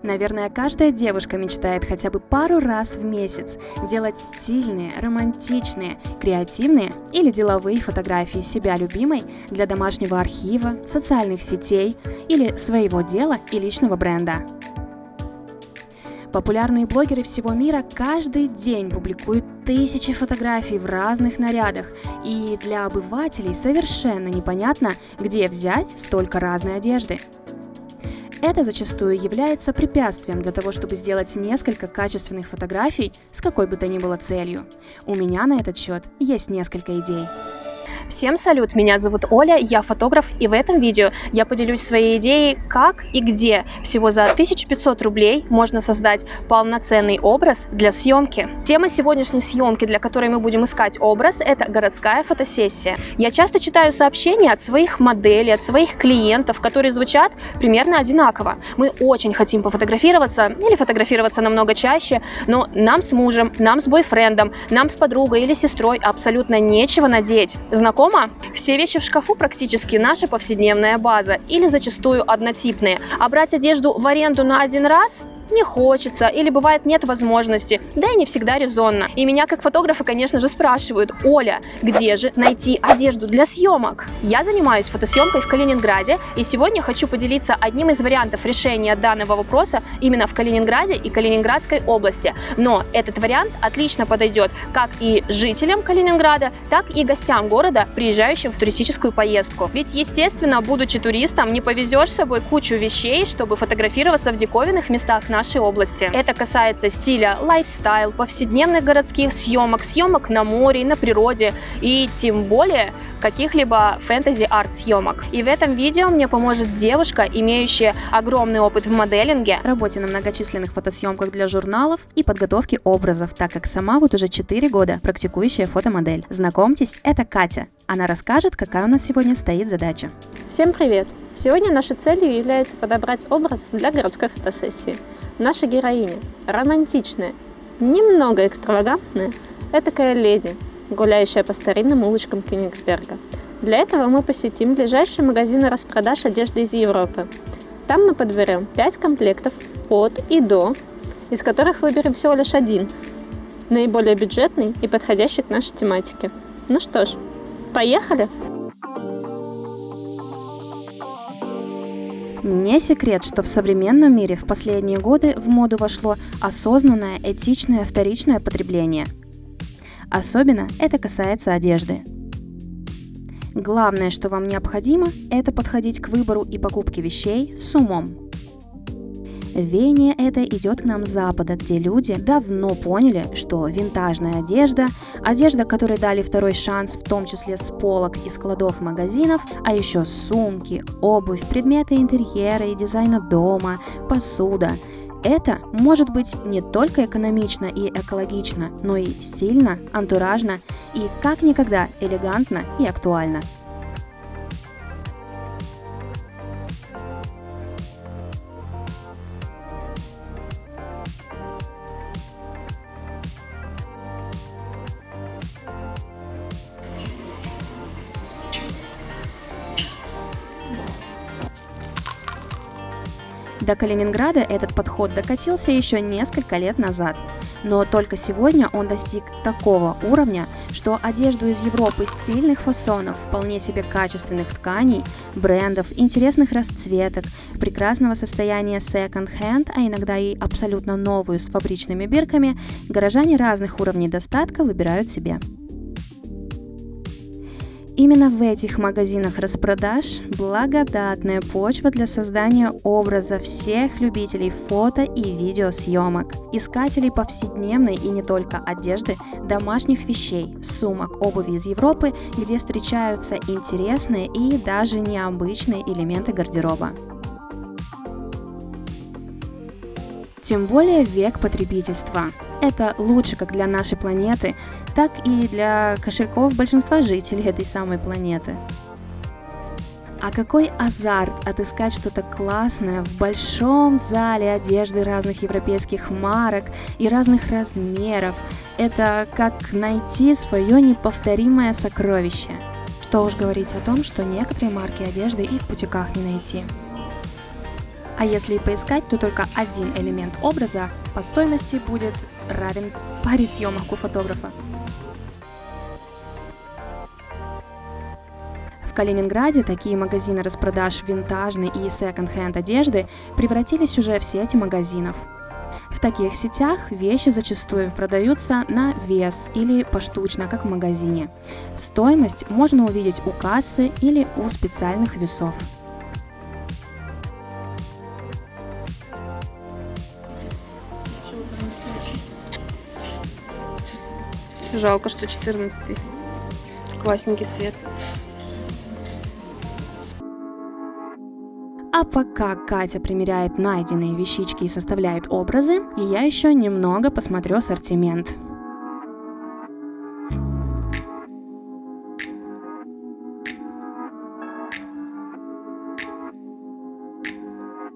Наверное, каждая девушка мечтает хотя бы пару раз в месяц делать стильные, романтичные, креативные или деловые фотографии себя любимой для домашнего архива, социальных сетей или своего дела и личного бренда. Популярные блогеры всего мира каждый день публикуют тысячи фотографий в разных нарядах, и для обывателей совершенно непонятно, где взять столько разной одежды. Это зачастую является препятствием для того, чтобы сделать несколько качественных фотографий с какой бы то ни было целью. У меня на этот счет есть несколько идей. Всем салют, меня зовут Оля, я фотограф, и в этом видео я поделюсь своей идеей, как и где всего за 1500 рублей можно создать полноценный образ для съемки. Тема сегодняшней съемки, для которой мы будем искать образ, это городская фотосессия. Я часто читаю сообщения от своих моделей, от своих клиентов, которые звучат примерно одинаково. Мы очень хотим пофотографироваться или фотографироваться намного чаще, но нам с мужем, нам с бойфрендом, нам с подругой или сестрой абсолютно нечего надеть. Знакомо? Все вещи в шкафу практически наша повседневная база или зачастую однотипные. А брать одежду в аренду на один раз не хочется или бывает нет возможности, да и не всегда резонно. И меня как фотографа, конечно же, спрашивают: Оля, где же найти одежду для съемок? Я занимаюсь фотосъемкой в Калининграде, и сегодня хочу поделиться одним из вариантов решения данного вопроса именно в Калининграде и Калининградской области. Но этот вариант отлично подойдет как и жителям Калининграда, так и гостям города, приезжающим в туристическую поездку. Ведь, естественно, будучи туристом, не повезешь с собой кучу вещей, чтобы фотографироваться в диковинных местах нашей области. Это касается стиля лайфстайл, повседневных городских съемок, съемок на море, на природе и тем более каких-либо фэнтези-арт съемок. И в этом видео мне поможет девушка, имеющая огромный опыт в моделинге, работе на многочисленных фотосъемках для журналов и подготовке образов, так как сама вот уже 4 года практикующая фотомодель. Знакомьтесь, это Катя. Она расскажет, какая у нас сегодня стоит задача. Всем привет! Сегодня нашей целью является подобрать образ для городской фотосессии. Наша героиня романтичная, немного экстравагантная, этакая леди, гуляющая по старинным улочкам Кёнигсберга. Для этого мы посетим ближайшие магазины распродаж одежды из Европы. Там мы подберем 5 комплектов от и до, из которых выберем всего лишь один, наиболее бюджетный и подходящий к нашей тематике. Ну что ж, поехали! Не секрет, что в современном мире в последние годы в моду вошло осознанное, этичное вторичное потребление. Особенно это касается одежды. Главное, что вам необходимо, это подходить к выбору и покупке вещей с умом. Веяние это идет к нам с Запада, где люди давно поняли, что винтажная одежда, одежда, которой дали второй шанс, в том числе с полок и складов магазинов, а еще сумки, обувь, предметы интерьера и дизайна дома, посуда. Это может быть не только экономично и экологично, но и стильно, антуражно и как никогда элегантно и актуально. До Калининграда этот подход докатился еще несколько лет назад, но только сегодня он достиг такого уровня, что одежду из Европы стильных фасонов, вполне себе качественных тканей, брендов, интересных расцветок, прекрасного состояния секонд-хенд, а иногда и абсолютно новую с фабричными бирками, горожане разных уровней достатка выбирают себе. Именно в этих магазинах распродаж благодатная почва для создания образа всех любителей фото и видеосъемок, искателей повседневной и не только одежды, домашних вещей, сумок, обуви из Европы, где встречаются интересные и даже необычные элементы гардероба. Тем более век потребительства. Это лучше как для нашей планеты, так и для кошельков большинства жителей этой самой планеты. А какой азарт отыскать что-то классное в большом зале одежды разных европейских марок и разных размеров. Это как найти свое неповторимое сокровище. Что уж говорить о том, что некоторые марки одежды и в бутиках не найти. А если и поискать, то только один элемент образа по стоимости будет равен паре съемок у фотографа. В Калининграде такие магазины распродаж винтажной и секонд-хенд одежды превратились уже в сеть магазинов. В таких сетях вещи зачастую продаются на вес или поштучно, как в магазине. Стоимость можно увидеть у кассы или у специальных весов. Жалко, что 14-й. Классненький цвет. А пока Катя примеряет найденные вещички и составляет образы, и я еще немного посмотрю ассортимент.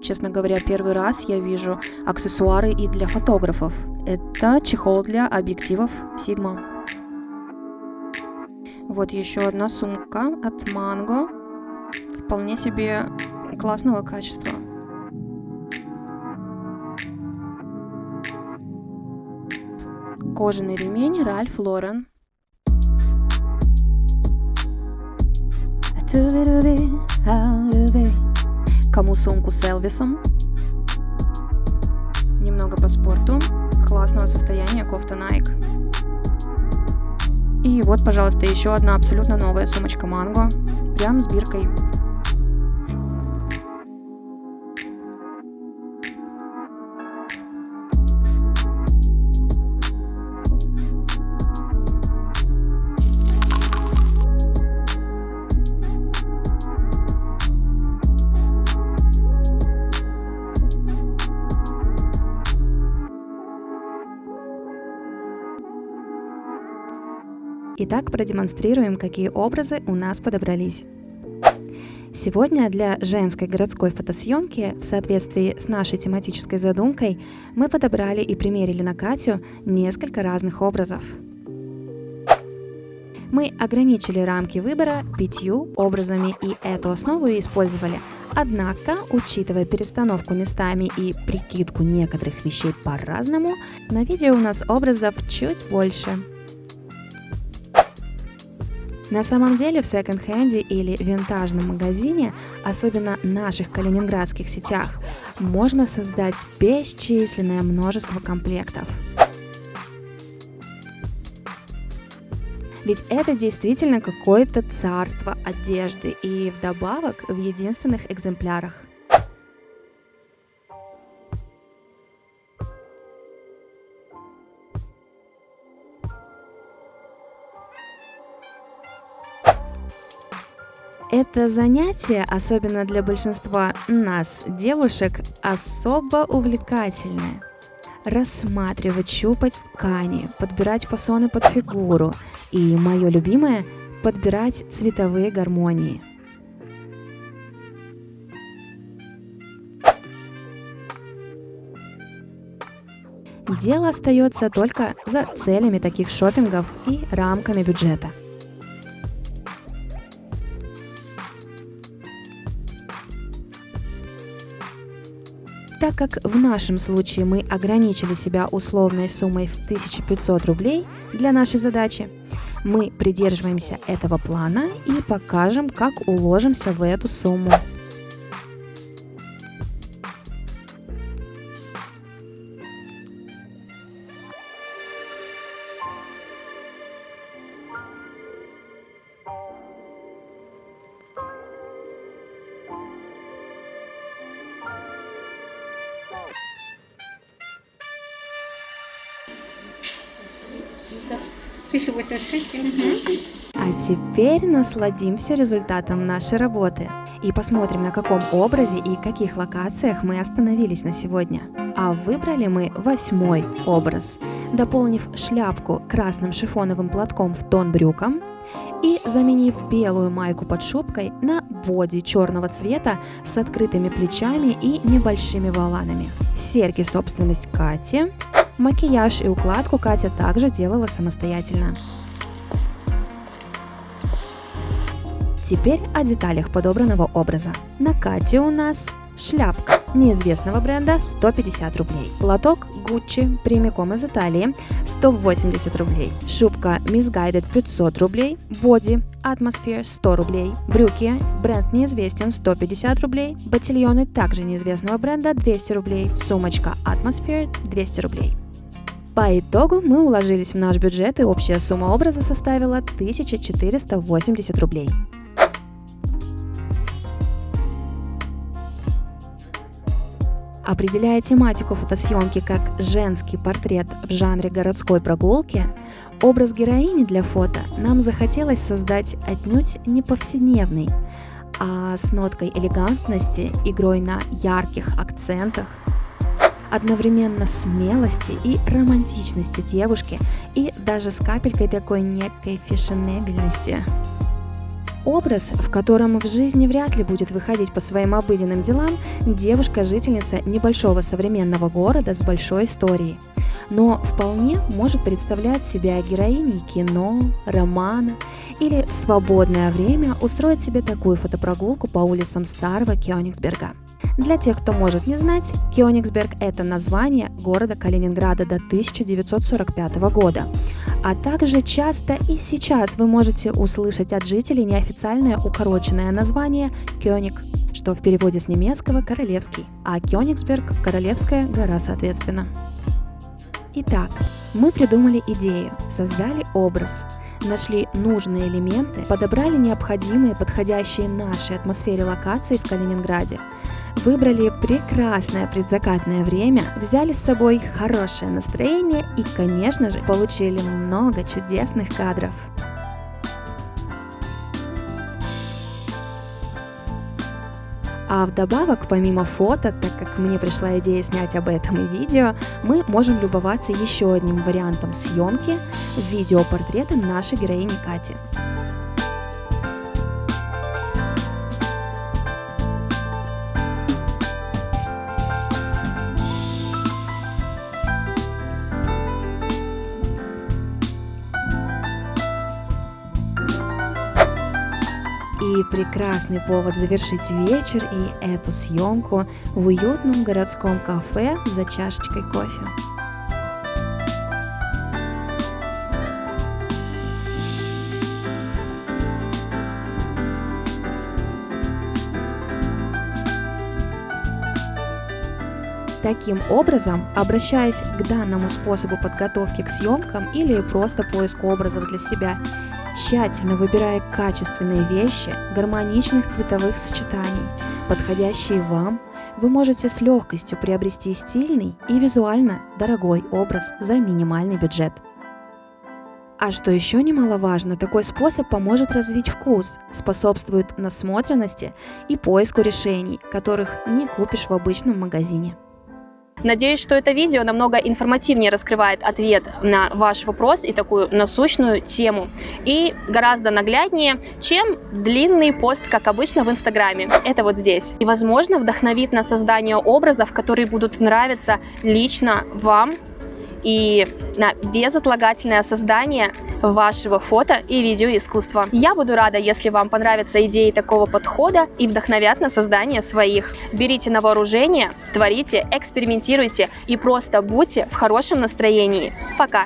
Честно говоря, первый раз я вижу аксессуары и для фотографов. Это чехол для объективов Sigma. Вот еще одна сумка от Mango. Вполне себе классного качества. Кожаный ремень Ralph Lauren. Кому сумку с Элвисом. Немного по спорту. Классного состояния кофта Nike. И вот, пожалуйста, еще одна абсолютно новая сумочка Mango. Прям с биркой. Итак, продемонстрируем, какие образы у нас подобрались. Сегодня для женской городской фотосъемки, в соответствии с нашей тематической задумкой, мы подобрали и примерили на Катю несколько разных образов. Мы ограничили рамки выбора 5 образами и эту основу и использовали. Однако, учитывая перестановку местами и прикидку некоторых вещей по-разному, на видео у нас образов чуть больше. На самом деле в секонд-хенде или винтажном магазине, особенно наших калининградских сетях, можно создать бесчисленное множество комплектов. Ведь это действительно какое-то царство одежды и вдобавок в единственных экземплярах. Это занятие, особенно для большинства нас, девушек, особо увлекательное. Рассматривать, щупать ткани, подбирать фасоны под фигуру и, мое любимое, подбирать цветовые гармонии. Дело остается только за целями таких шопингов и рамками бюджета. Так как в нашем случае мы ограничили себя условной суммой в 1500 рублей для нашей задачи, мы придерживаемся этого плана и покажем, как уложимся в эту сумму. А теперь насладимся результатом нашей работы и посмотрим, на каком образе и каких локациях мы остановились на сегодня. А выбрали мы 8-й образ, дополнив шляпку красным шифоновым платком в тон брюкам и заменив белую майку под шубкой на боди черного цвета с открытыми плечами и небольшими воланами. Серьги — собственность Кати. Макияж и укладку Катя также делала самостоятельно. Теперь о деталях подобранного образа. На Кате у нас шляпка неизвестного бренда 150 рублей. Платок Gucci прямиком из Италии 180 рублей. Шубка Missguided 500 рублей. Боди Atmosphere 100 рублей. Брюки бренд неизвестен 150 рублей. Ботильоны также неизвестного бренда 200 рублей. Сумочка Atmosphere 200 рублей. По итогу мы уложились в наш бюджет, и общая сумма образа составила 1480 рублей. Определяя тематику фотосъемки как женский портрет в жанре городской прогулки, образ героини для фото нам захотелось создать отнюдь не повседневный, а с ноткой элегантности, игрой на ярких акцентах, одновременно смелости и романтичности девушки и даже с капелькой такой некой фешенебельности. Образ, в котором в жизни вряд ли будет выходить по своим обыденным делам девушка-жительница небольшого современного города с большой историей, но вполне может представлять себя героиней кино, романа или в свободное время устроить себе такую фотопрогулку по улицам старого Кёнигсберга. Для тех, кто может не знать, Кёнигсберг – это название города Калининграда до 1945 года. А также часто и сейчас вы можете услышать от жителей неофициальное укороченное название Кёниг, что в переводе с немецкого «королевский», а Кёнигсберг – «королевская гора» соответственно. Итак, мы придумали идею, создали образ, нашли нужные элементы, подобрали необходимые, подходящие нашей атмосфере локации в Калининграде, выбрали прекрасное предзакатное время, взяли с собой хорошее настроение и, конечно же, получили много чудесных кадров. А вдобавок, помимо фото, так как мне пришла идея снять об этом и видео, мы можем любоваться еще одним вариантом съемки – видеопортретом нашей героини Кати. И прекрасный повод завершить вечер и эту съемку в уютном городском кафе за чашечкой кофе. Таким образом, обращаясь к данному способу подготовки к съемкам или просто поиску образов для себя, тщательно выбирая качественные вещи, гармоничных цветовых сочетаний, подходящие вам, вы можете с легкостью приобрести стильный и визуально дорогой образ за минимальный бюджет. А что еще немаловажно, такой способ поможет развить вкус, способствует насмотренности и поиску решений, которых не купишь в обычном магазине. Надеюсь, что это видео намного информативнее раскрывает ответ на ваш вопрос и такую насущную тему. И гораздо нагляднее, чем длинный пост, как обычно в Инстаграме. Это вот здесь. И, возможно, вдохновит на создание образов, которые будут нравиться лично вам, и на безотлагательное создание вашего фото и видеоискусства. Я буду рада, если вам понравятся идеи такого подхода и вдохновят на создание своих. Берите на вооружение, творите, экспериментируйте и просто будьте в хорошем настроении. Пока!